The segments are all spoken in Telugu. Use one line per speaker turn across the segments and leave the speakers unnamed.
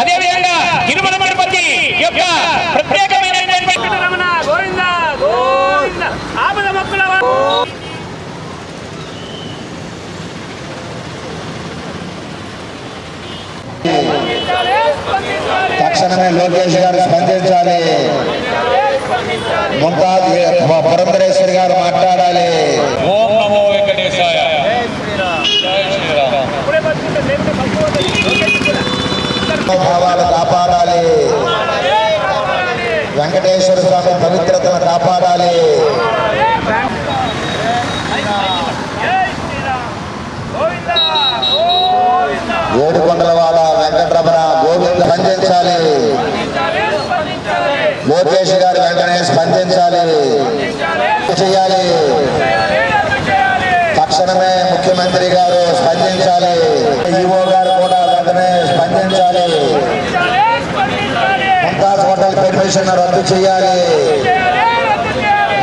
అదేవిధంగా తిరుమల మండపతి యొక్క ప్రత్యేకమైన
తక్షణమే లోకేష్ గారు స్పందించాలి. ముంతాజ్ పురంధరేశ్వరి గారు మాట్లాడాలి.
ఓం నమో వెంకటేశాయ.
భావాలు కాపాడాలి. వెంకటేశ్వర స్వామి పవిత్రతను కాపాడాలి. ఏడుకొండలవాడ వెంకటరమణ గోవింద స్పందించాలి. లోకేష్ గారు వెంటనే స్పందించాలి చేయాలి. తక్షణమే ముఖ్యమంత్రి గారు స్పందించాలి. ఈఓ గారు కూడా వెంటనే స్పందించాలి. ముంతాజ్ హోటల్ పెర్మిషన్ రద్దు చేయాలి.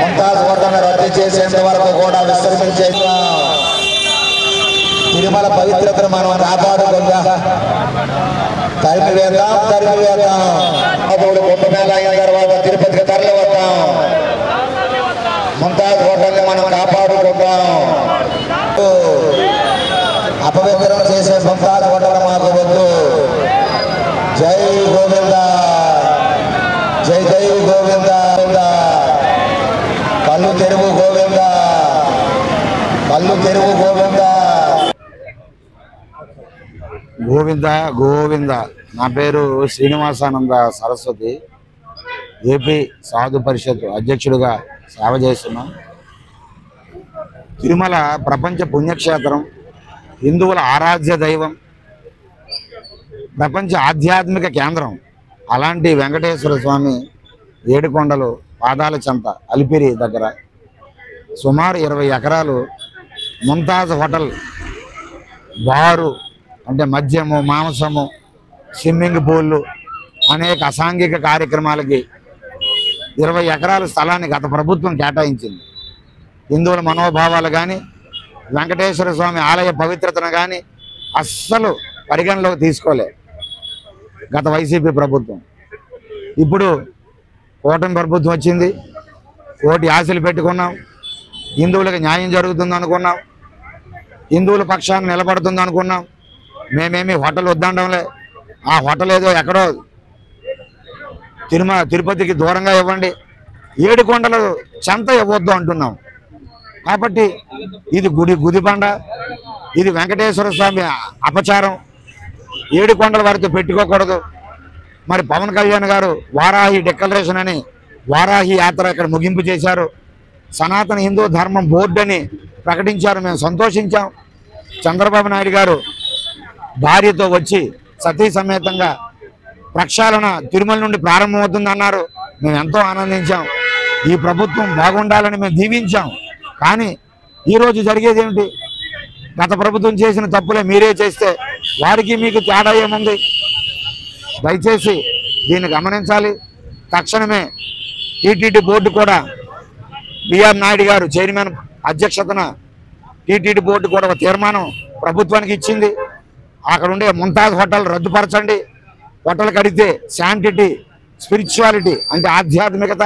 ముంతాజ్ హోటల్ రద్దు చేసేంత వరకు కూడా విశ్రమించే తిరుమల పవిత్రతను మనం కాపాడుకుందాం. తరిమివేద్దాం. అప్పుడు కుంభమేళ అయిన తర్వాత తిరుపతికి తరలి వద్దాం. ముంతాజ్ హోటల్ని మనం కాపాడుకుందాం. అపవిత్రం చేసే ముంతాజ్ హోటల్ మాకు వద్దు. జై గోవింద, జై జై గోవింద. కళ్ళు తెరువు గోవింద, కళ్ళు తెరువు గోవింద.
గోవింద గోవింద. నా పేరు శ్రీనివాసానంద సరస్వతి. ఏపీ సాధు పరిషత్ అధ్యక్షుడిగా సేవ చేస్తున్నాం. తిరుమల ప్రపంచ పుణ్యక్షేత్రం, హిందువుల ఆరాధ్య దైవం, ప్రపంచ ఆధ్యాత్మిక కేంద్రం. అలాంటి వెంకటేశ్వర స్వామి ఏడుకొండలు పాదాల చెంత అలిపిరి దగ్గర సుమారు 20 ఎకరాలు ముంతాజ్ హోటల్, బారు అంటే మద్యము, మాంసము, స్విమ్మింగ్ పూళ్ళు, అనేక అసాంఘిక కార్యక్రమాలకి 20 ఎకరాల స్థలాన్ని గత ప్రభుత్వం కేటాయించింది. హిందువుల మనోభావాలు కానీ, వెంకటేశ్వర స్వామి ఆలయ పవిత్రతను కానీ అస్సలు పరిగణలోకి తీసుకోలే గత వైసీపీ ప్రభుత్వం. ఇప్పుడు కూటమి ప్రభుత్వం వచ్చింది. కోటి ఆశలు పెట్టుకున్నాం. హిందువులకు న్యాయం జరుగుతుంది అనుకున్నాం. హిందువుల పక్షాన్ని నిలబడుతుంది అనుకున్నాం. మేమేమి హోటల్ వద్దండంలే. ఆ హోటల్ ఏదో ఎక్కడో తిరుపతికి దూరంగా ఇవ్వండి, ఏడుకొండలు చెంత ఇవ్వద్దు అంటున్నాం. కాబట్టి ఇది గుదిబండ, ఇది వెంకటేశ్వర స్వామి అపచారం. ఏడుకొండల వారితో పెట్టుకోకూడదు. మరి పవన్ కళ్యాణ్ గారు వారాహి డిక్లరేషన్ అని వారాహి యాత్ర ఇక్కడ ముగింపు చేశారు. సనాతన హిందూ ధర్మం బోర్డు అని ప్రకటించారు. మేము సంతోషించాం. చంద్రబాబు నాయుడు గారు భార్యతో వచ్చి సతీ సమేతంగా ప్రక్షాళన తిరుమల నుండి ప్రారంభమవుతుందన్నారు. మేము ఎంతో ఆనందించాం. ఈ ప్రభుత్వం బాగుండాలని మేము దీవించాం. కానీ ఈరోజు జరిగేది ఏమిటి? గత ప్రభుత్వం చేసిన తప్పులే మీరే చేస్తే వారికి మీకు తేడా ఏముంది? దయచేసి దీన్ని గమనించాలి. తక్షణమే టీటీడీ బోర్డు కూడా బిఆర్ నాయుడు గారు చైర్మన్ అధ్యక్షతన టీటీడీ బోర్డు కూడా ఒక తీర్మానం ప్రభుత్వానికి ఇచ్చింది. అక్కడ ఉండే ముంతాజ్ హోటల్ రద్దుపరచండి. హోటల్ కడితే శాంటిటీ, స్పిరిచువాలిటీ అంటే ఆధ్యాత్మికత,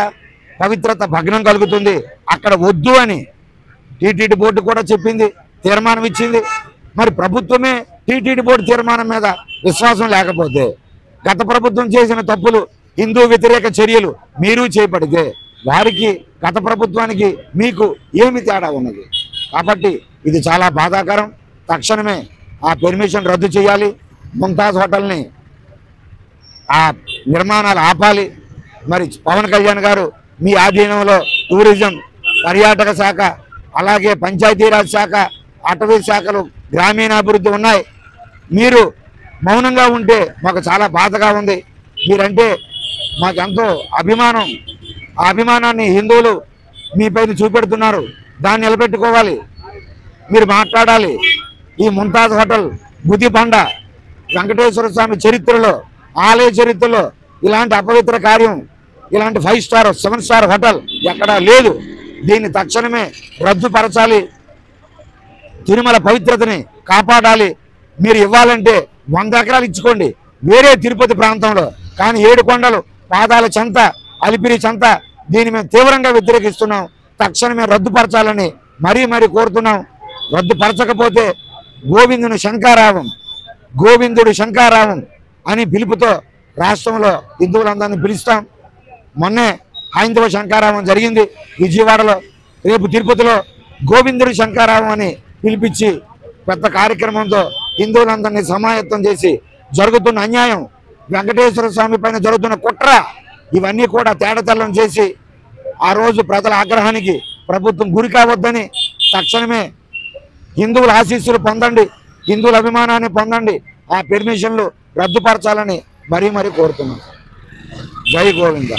పవిత్రత భగ్నం కలుగుతుంది. అక్కడ వద్దు అని టీటీడీ బోర్డు కూడా చెప్పింది, తీర్మానం ఇచ్చింది. మరి ప్రభుత్వమే టీటీడీ బోర్డు తీర్మానం మీద విశ్వాసం లేకపోతే, గత ప్రభుత్వం చేసిన తప్పులు, హిందూ వ్యతిరేక చర్యలు మీరు చేపడితే వారికి, గత ప్రభుత్వానికి మీకు ఏమి తేడా ఉన్నది? కాబట్టి ఇది చాలా బాధాకరం. తక్షణమే ఆ పెర్మిషన్ రద్దు చేయాలి. ముంతాజ్ హోటల్ని ఆ నిర్మాణాలు ఆపాలి. మరి పవన్ కళ్యాణ్ గారు మీ ఆధీనంలో టూరిజం, పర్యాటక శాఖ, అలాగే పంచాయతీరాజ్ శాఖ, అటవీ శాఖలు, గ్రామీణాభివృద్ధి ఉన్నాయి. మీరు మౌనంగా ఉంటే మాకు చాలా బాధగా ఉంది. మీరంటే మాకెంతో అభిమానం. ఆ అభిమానాన్ని హిందువులు మీపైన చూపెడుతున్నారు. దాన్ని నిలబెట్టుకోవాలి. మీరు మాట్లాడాలి. ఈ ముంతాజ్ హోటల్ బుద్ధిబండ వెంకటేశ్వర స్వామి చరిత్రలో, ఆలయ చరిత్రలో ఇలాంటి అపవిత్ర కార్యం, ఇలాంటి 5 స్టార్ 7 స్టార్ హోటల్ ఎక్కడా లేదు. దీన్ని తక్షణమే రద్దుపరచాలి. తిరుమల పవిత్రతని కాపాడాలి. మీరు ఇవ్వాలంటే 100 ఎకరాలు ఇచ్చుకోండి, వేరే తిరుపతి ప్రాంతంలో. కానీ ఏడుకొండలు పాదాల చెంత, అలిపిరి చెంత దీన్ని మేము తీవ్రంగా వ్యతిరేకిస్తున్నాం. తక్షణమే రద్దుపరచాలని మరీ కోరుతున్నాం. రద్దుపరచకపోతే గోవిందుడు శంకారావం అని పిలుపుతో రాష్ట్రంలో హిందువులందరినీ పిలుస్తాం. మొన్నే హైందవ శంకారావం జరిగింది విజయవాడలో. రేపు తిరుపతిలో గోవిందుడు శంకారావం అని పిలిపించి పెద్ద కార్యక్రమంతో హిందువులందరినీ సమాయత్తం చేసి జరుగుతున్న అన్యాయం, వెంకటేశ్వర స్వామి పైన జరుగుతున్న కుట్ర ఇవన్నీ కూడా తేటతెల్లం చేసి ఆ రోజు ప్రజల ఆగ్రహానికి ప్రభుత్వం గురి కావద్దని తక్షణమే హిందువుల ఆశీస్సులు పొందండి, హిందువుల అభిమానాన్ని పొందండి, ఆ పెర్మిషన్లు రద్దుపరచాలని మరీ కోరుతున్నాం. జై గోవింద.